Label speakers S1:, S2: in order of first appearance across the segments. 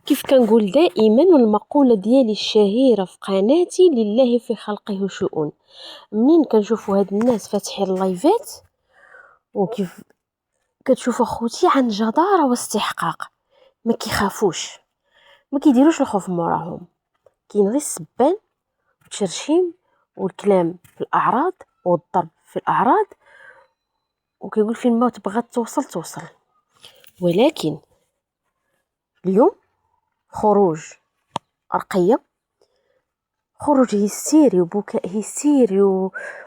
S1: كيف كنقول دائما، والمقولة ديالي الشهيرة في قناتي: لله في خلقه شؤون. منين كنشوفوا هاد الناس فاتحين اللايفات وكيف كتشوف اخوتي عن جدارة واستحقاق، ما كيخافوش، ما كيديروش الخوف موراهم، كاين غير السبان والتشرشيم والكلام في الاعراض والضرب في الاعراض، وكيقول فين ما تبغى توصل. ولكن اليوم خروج رقية، خروج هستيري وبكاء هستيري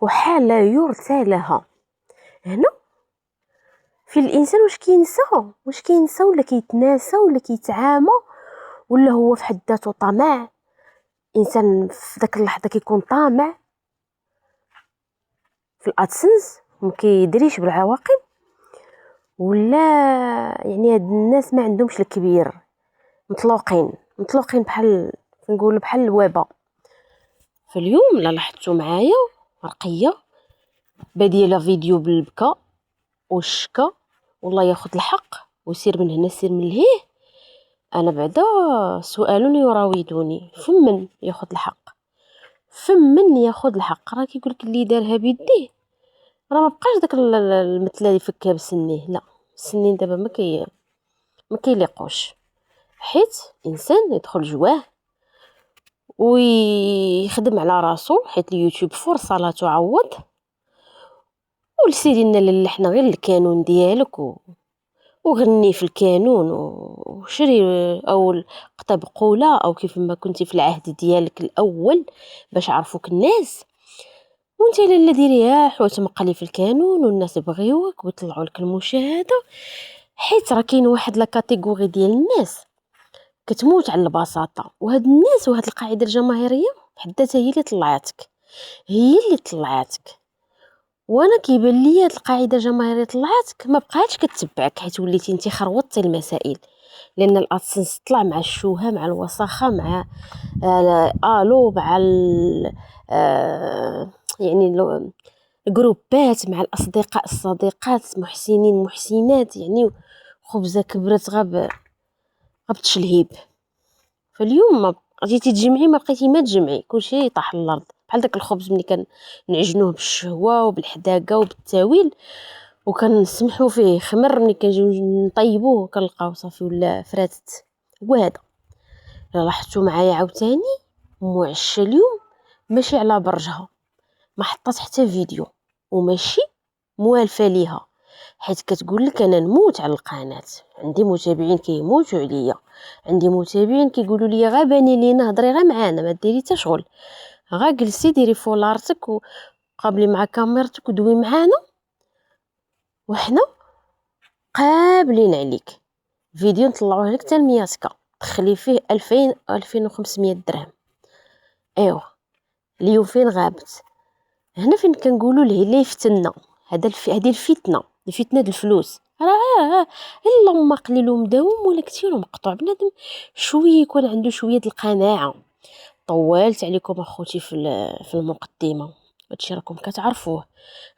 S1: وحالة يرثى لها. هنا في الانسان واش كينسى ولا كيتناسى ولا كيتعامى، ولا هو في حد ذاته طمع. انسان في داك اللحظه كيكون طامع في الادسنس وما كيدريش بالعواقب، ولا يعني هاد الناس ما عندهمش الكبير، مطلوقين بحال نقولوا بحال الوباء. فاليوم لا لاحظتوا معايا رقيه باديه فيديو بالبكاء والشكا، والله ياخذ الحق ويسير من هنا سير من لهيه. انا بعدا سؤال يراودني: فمن ياخذ الحق؟ راه كيقولك اللي دارها بيديه، راه ما بقاش داك المثل اللي فكها بسنيه. لا، السنين دابا ما كيليقوش، حيت انسان يدخل جواه ويخدم على راسو، حيت اليوتيوب فرصه لا تعوض. ولسيدنا للحنا غير الكانون ديالك وغني في الكانون وشري او قطب قوله، او كيف ما كنتي في العهد ديالك الاول باش عرفوك الناس. وانت لا ديريها وتمقلي في الكانون والناس يبغيوك ويطلعوا لك المشاهده، حيت راه كاين واحد لا كاتيجوري ديال الناس كتموت على البساطه. وهاد الناس وهاد القاعده الجماهيريه بحد ذاتها هي اللي طلعاتك. وانا كيبان لي هاد القاعده الجماهيريه طلعاتك ما بقاتش كتبعك، حيت وليتي انت خروطتي المسائل، لان الادسنس طلع مع الشوهه، مع الوساخه، مع الو مع يعني الجروبات، مع الاصدقاء الصديقات، محسنين محسنات، يعني خبزه كبرت غبتشلهيب. فاليوم ما جيتي تجمعي ما بقيتي ما تجمعي، كلشي طاح الارض. بحال داك الخبز ملي كنعجنوه بالشهوه وبالحداقه وبالتاويل وكنسمحوا فيه خمر، ملي كنجيو نطيبوه كنلقاو صافي ولا فراتت. وهذا لاحظتوا معايا عاوتاني معشة اليوم ماشي على برجها، ما حطات حتى فيديو وماشي موالفه ليها، حيت كتقول لك انا نموت على القناه، عندي متابعين كيموتوا عليا، عندي متابعين كيقولوا لي غا باني لي نهضري غا معانا ما ديري حتى شغل، غا جلسي ديري فولارتك وقابلي مع كاميرتك ودوي معانا وحنا قابلين عليك. فيديو نطلعوه لك حتى 100 دخلي فيه 2000 2500 درهم. ايوا اليوم فين غابت؟ هنا فين كنقولوا له اللي يفتنا، هذه الفتنه ديال الفلوس. راه اللهم قليل ومداوم ولا كثير ومقطوع. بنادم شويه يكون عنده شويه القناعه. طولت عليكم اخوتي في المقدمه، هادشي راكم كتعرفوه.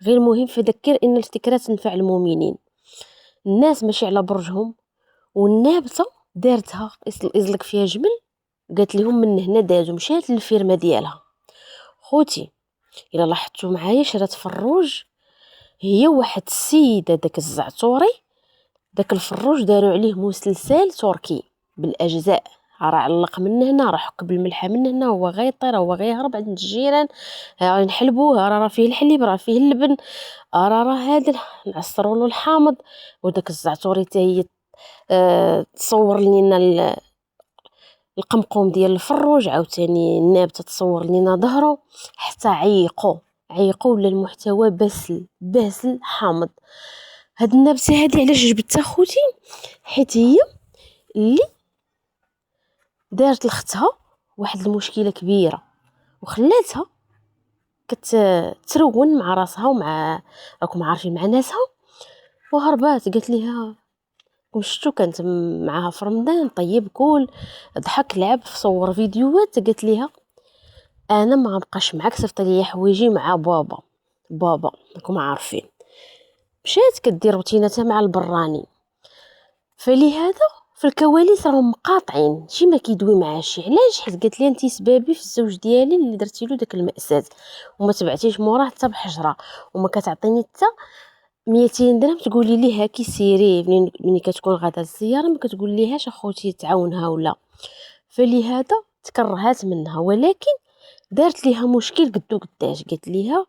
S1: غير مهم فذكر ان الذكرى تنفع المؤمنين. الناس ماشي على برجهم، والنابته دارتها يزلق فيها جمل، قالت لهم من هنا دازو، مشات للفيرما ديالها. خوتي الا لاحظتوا معايا شرات فروج، هي واحد السيده داك الزعتوري، داك الفروج داروا عليه مسلسل تركي بالاجزاء، راه علق من هنا، راه حك بالملحه من هنا، هو غيطير، هو غيهرب عند الجيران، نحلبوه، راه فيه الحليب، راه فيه اللبن، راه هذا نعصروا له الحامض. وداك الزعتوري حتى هي تصور لينا القمقوم ديال الفروج، عاوتاني النابته تصور لينا ظهره، حتى عيقوا ولا المحتوى باسل حامض. هاد النبته هادي علاش جبتها خوتي؟ حيت هي اللي دارت لختها واحد المشكله كبيره وخلاتها كترون مع راسها ومع راكم عارفين مع ناسها، وهربات قالت ليها شفتو كانت معاها في رمضان، طيب كول ضحك لعب صور فيديوهات، قالت ليها انا ما غنبقاش معاك، صيفط لي حوايجي مع بابا راكم عارفين. مشات كدير روتيناتها مع البراني. فلهذا في الكواليس راهم مقاطعين، شي ما كيدوي مع شي. علاش؟ حيت قالت لي انت سبابي في الزوج ديالي اللي درتي له داك المأساة، وما تبعتيش موراه حتى بحجره، وما كتعطيني حتى 200 درهم تقولي لي هاكي سيري. ملي كتكون غادا الزياره ما كتقول ليهاش اخوتي تعاونها ولا. فلهذا تكرهات منها، ولكن دارت ليها مشكل قدو قداش. قالت ليها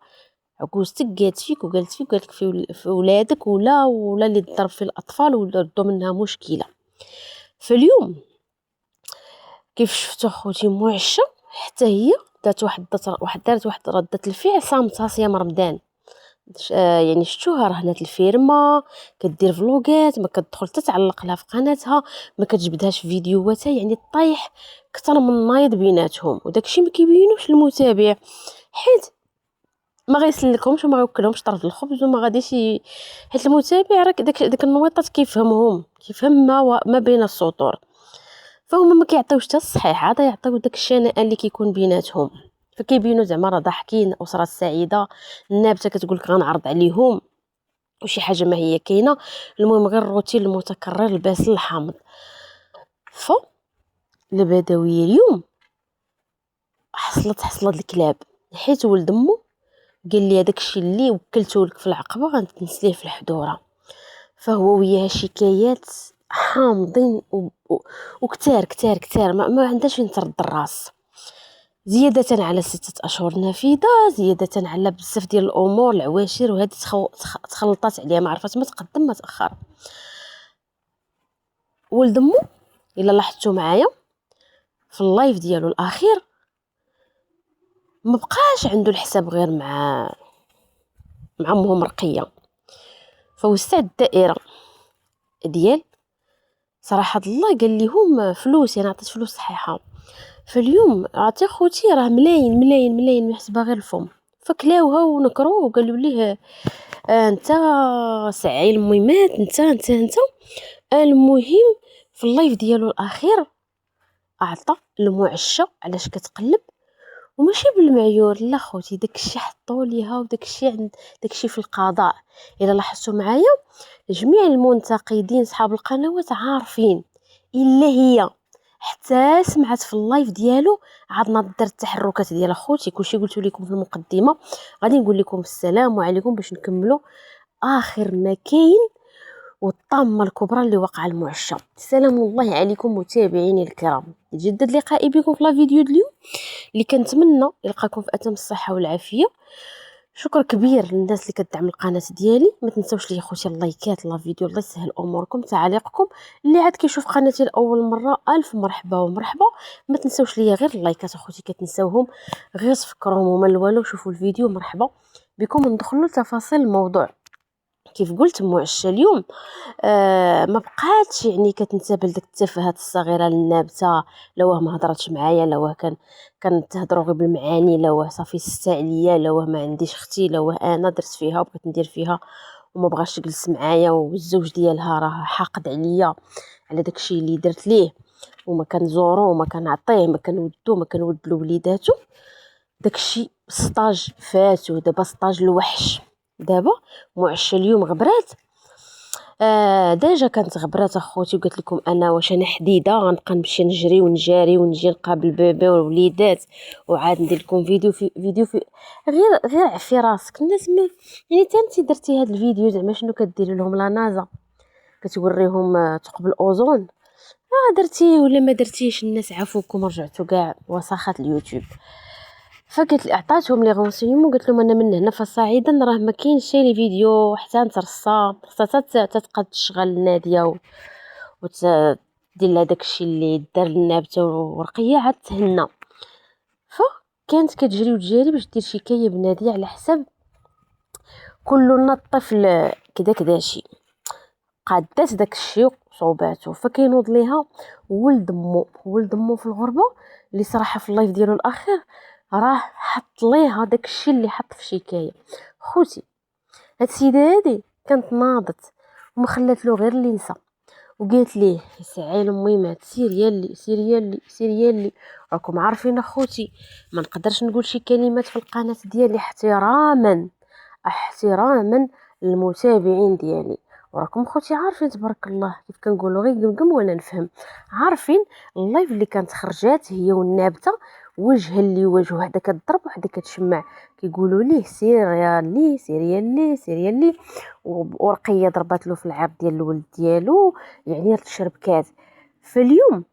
S1: عكوزتك قالت فيك وقالت فيك وقالت لك في ولادك، ولا اللي ضرب في الاطفال ودو منها مشكله. فاليوم كيف شفتو خوتي معشة، حتى هي دارت واحد ردة الفعل صامتها صيام رمضان. يعني شفتوها رهنات الفيرما كدير فلوقات، ما كتدخل تتعلق لها في قناتها، ما كتجبدهاش في فيديوهاتها، يعني طايح كثر من نايض بيناتهم. وداكشي ما كيبينوش المتابع، حيت ما غيسلكهمش وما غيوكلهمش طرف الخبز وما غاديش حيت المتابع راه داك النويطات كيفهم ما بين السطور. فهما ما كيعطيوش حتى الصحيح، عاد يعطيو داك الشناء اللي كيكون بيناتهم. فكيبينوا زعما راه ضاحكين، اسره سعيده، النابته كتقولك غنعرض عليهم وشي حاجه ما هي كاينه. المهم غير الروتين المتكرر الباس الحامض. البدويه اليوم حصلت الكلاب، حيت ولد امو قال لي هذاك الشيء اللي وكلته لك في العقبه غنتنسليه في الحضوره. فهو وياها شكايات حامضين وكتار كتار كتار، ما عندهاش فين ترد الراس. زيادة على 6 أشهر نافذة، زيادة على بزاف ديال الأمور العواشر، وهذه تخلطات عليها، ما عرفت ما تقدم ما تأخر. ولد امو إلا لاحظتوا معايا في اللايف ديالو الأخير ما بقاش عنده الحساب غير مع امهم رقية، فوسع الدائرة ديال صراحة الله قال لهم فلوس، يعني عطيت فلوس صحيحة. فاليوم عطي خوتي راه ملايين ملايين ملايين محسبها غير الفم. فكلاوها ونكروه وقالوا ليه انت سعي المهمات، انت المهم في اللايف ديالو الاخير اعطى المعشة علاش كتقلب وماشي بالمعيور. لا خوتي داكشي حطوا ليها، داكشي في القضاء. الا لاحظتوا معايا جميع المنتقدين صحاب القنوات عارفين الا هي حتى سمعت في اللايف ديالو عاد نضر التحركات ديال اخوتي. كلشي قلت لكم في المقدمه، غادي نقول لكم السلام عليكم باش نكملوا اخر ما كاين والطامه الكبرى اللي وقع المعشة. سلام الله عليكم متابعيني الكرام، يتجدد لقائي بكم في لا فيديو اليوم اللي كنتمنى يلقاكم في اتم الصحه والعافيه. شكر كبير للناس اللي كتدعم القناه ديالي. ما تنسوش لي خوتي اللايكات لا فيديو، الله يسهل اموركم، تعليقكم. اللي عاد كيشوف قناتي لاول مره الف مرحبا ومرحبا. ما تنسوش لي غير اللايكات اخوتي، كتنساوهم غير تفكروهم وما والو. شوفوا الفيديو مرحبا بكم. ندخلوا لتفاصيل الموضوع. كيف قلت معشة اليوم ما بقاتش يعني كتنتبه لديك التفاهات الصغيره النابته. لواه ما هضرتش معايا، لواه كانت تهضروا غير بالمعاني، لواه صافي ستا عليا، لواه ما عنديش اختي، لواه انا درت فيها وبغيت ندير فيها وما بغاش تجلس معايا، والزوج ديالها راه حاقد عليا على داكشي اللي درت ليه، وما كنزورو وما كنعطيه، ما كنودو ما كنود لوليداتو. داكشي سطاج فاتو، دابا سطاج الوحش. دابا معشة اليوم غبرات. ديجا كانت غبرات اخوتي وقالت لكم انا واش انا حديده غنبقى نمشي نجري ونجاري ونجي نقابل بيبي والوليدات وعاد ندير لكم فيديو في غير عفي راسك. الناس ما يعني انت درتي هذا الفيديو زعما شنو كديري لهم؟ لا نازا كتوريهم ثقب الاوزون درتيه ولا ما درتيش؟ الناس عافوكم رجعتوا كاع وساخات اليوتيوب. فقلت عطاتهم لي غونسيون وقلت لهم انا من هنا فصاعدا راه ما كاينش شي لي فيديو حتى نترصى، خصها تتقاد تشغل الناديه وتدير لها داكشي اللي دار النابته ورقيه عاد تهنى. فكانت كتجري وتجاري باش دير شكايه بناديه على حساب كلنا الطفل كذا شي. قادات داكشي وصوباتو. فكينوض ليها ولد امو في الغربه اللي صراحه في اللايف ديالو الاخير راه حط ليها داكشي اللي حط في شكايه. خوتي هاد السيده هادي كانت ناضت وما خلات له غير اللي نسى، وقالت ليه سعي المهمات سير يالي. راكم عارفين اخوتي ما نقدرش نقول شي كلمات في القناه ديالي احتراما للمتابعين ديالي، وراكم خوتي عارفين تبارك الله كيف كنقولوا غير قمقم ولا نفهم، عارفين اللايف اللي كانت خرجات هي والنابته وجها اللي وجه، وحده كتضرب وحده كتشمع، كيقولوا ليه سيريالي سيريالي سيريالي، ورقيه ضربات له في العرض ديال الولد ديالو، يعني تشربكات. فاليوم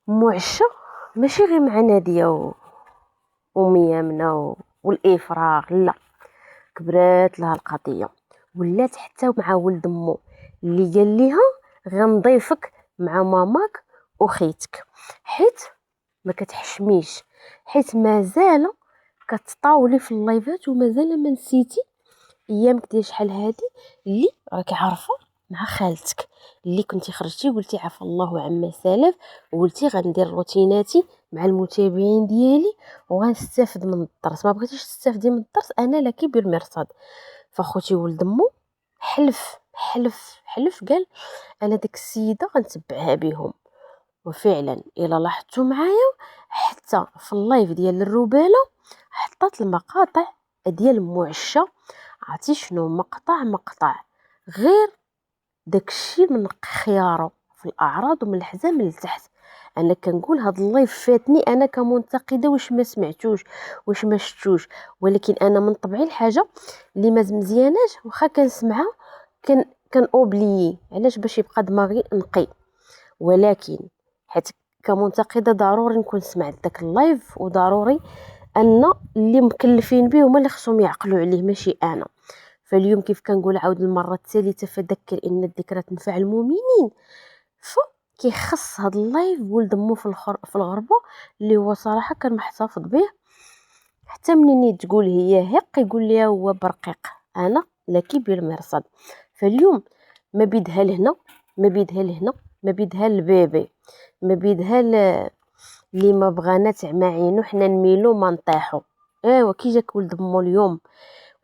S1: معشة ماشي غير مع نادية وميامنة والإفراغ، لا، كبرات لها القضية، ولات حتى مع ولد مو اللي قال ليها غنضيفك مع ماماك وخيتك، حيت ما كتحشميش، حيت مازال كتطاولي في اللايفات ومازال ما نسيتي ايامك ديال شحال هادي اللي راكي عارفه مع خالتك، اللي كنتي خرجتي وقلتي عفا الله عما سلف، وقلتي غندير روتيناتي مع المتابعين ديالي وغنستافد من الدرس. ما بغيتيش تستافدي من الدرس، انا لك بالمرصاد. فخوتي ولد مو حلف حلف حلف، قال انا ديك السيده غنتبعها بهم. وفعلا الا لاحظتوا معايا حتى في اللايف ديال الروباله حطات المقاطع ديال معشه، عرفتي شنو مقطع غير داكشي من خيارو في الاعراض ومن الحزام لتحت. انا كنقول هاد اللايف فاتني انا كمنتقده، واش ما سمعتوش واش ما شفتوش، ولكن انا من طبعي الحاجه اللي ما مزياناش واخا كنسمعها كان اوبليي، علاش؟ باش يبقى دماغي نقي. ولكن حيت كمنتقده ضروري نكون سمعت داك اللايف، وضروري ان اللي مكلفين به هما اللي خصهم يعقلوا عليه ماشي انا. فاليوم كيف كنقول عاود المره الثالثه، فذكر ان الذكرى تنفع المؤمنين، فكيخص هاد اللايف ولد مو في الغربه اللي هو صراحه كان محتفظ به، حتى منين تقول هي هق يقول ليها هو برقيق، انا لكي بالمرصد. فاليوم ما بيدها لهنا ما بيدها لهنا ما بيدها البيبي، ما بيدها اللي ما بغانا تعمى عينو حنا نميلو ما نطيحو. ايوا كي جاك ولد مو اليوم،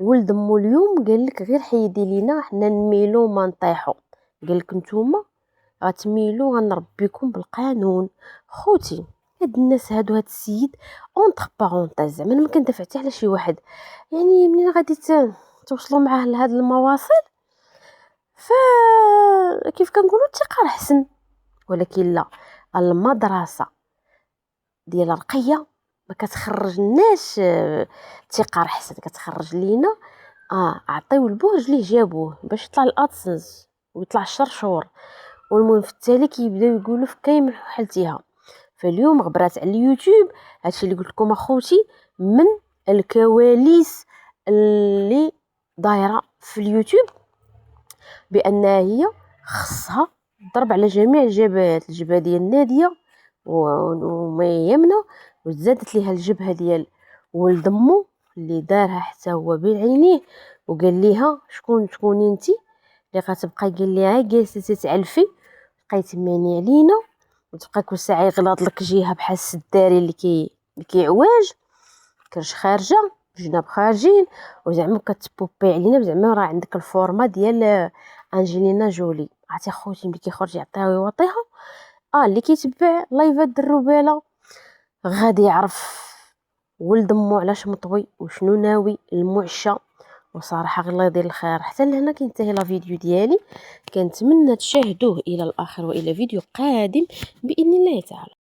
S1: ولد مو اليوم قال لك غير حيدي لينا حنا نميلو ما نطيحو، قال لك نتوما غتميلو غنربيكم بالقانون. خوتي هاد الناس هادو، هاد السيد اونتر بارونتيز، زعما ما كندافع حتى على شي واحد، يعني منين غادي توصلوا معاه لهاد المواصل، فكيف كنقولوا الثقه احسن. ولكن لا، المدرسه ديال رقيه ما كتخرج الناس ثقه احسن، كتخرج لينا عطيو البوج ليه جابوه باش يطلع الادسنس ويطلع الشرشور، والمهم في التالي كيبداو يقولوا في كاين حالتها. فاليوم غبرات على اليوتيوب هادشي اللي قلت لكم اخوتي من الكواليس اللي دايره في اليوتيوب، بانها هي خصها ضرب على جميع الجبهات، الجبهه ديال ناديه وميمنه، وزادت ليها الجبهه ديال ولد مو اللي دارها حتى هو بعينيه، وقال ليها شكون انتي اللي غتبقاي، قال ليها جالسه تتعلفي بقاي تماني علينا وتبقى كل ساعه يغلط لك جهه بحال السداري اللي كيعواج كرش خارجه جناب خارجين، وزعما كتبوبي علينا، زعما راه عندك الفورما ديال انجلينا جولي. عرفتي خوتي ملي كيخرج يعطيها ويعطيها، اللي كيتبع لايفات الروباله غادي يعرف ولد مو علاش مطوي وشنو ناوي المعشه. وصراحه غير الله يدير الخير. حتى لهنا كينتهي لا فيديو ديالي، كنتمنى تشاهدوه الى الاخر والى فيديو قادم باذن الله تعالى.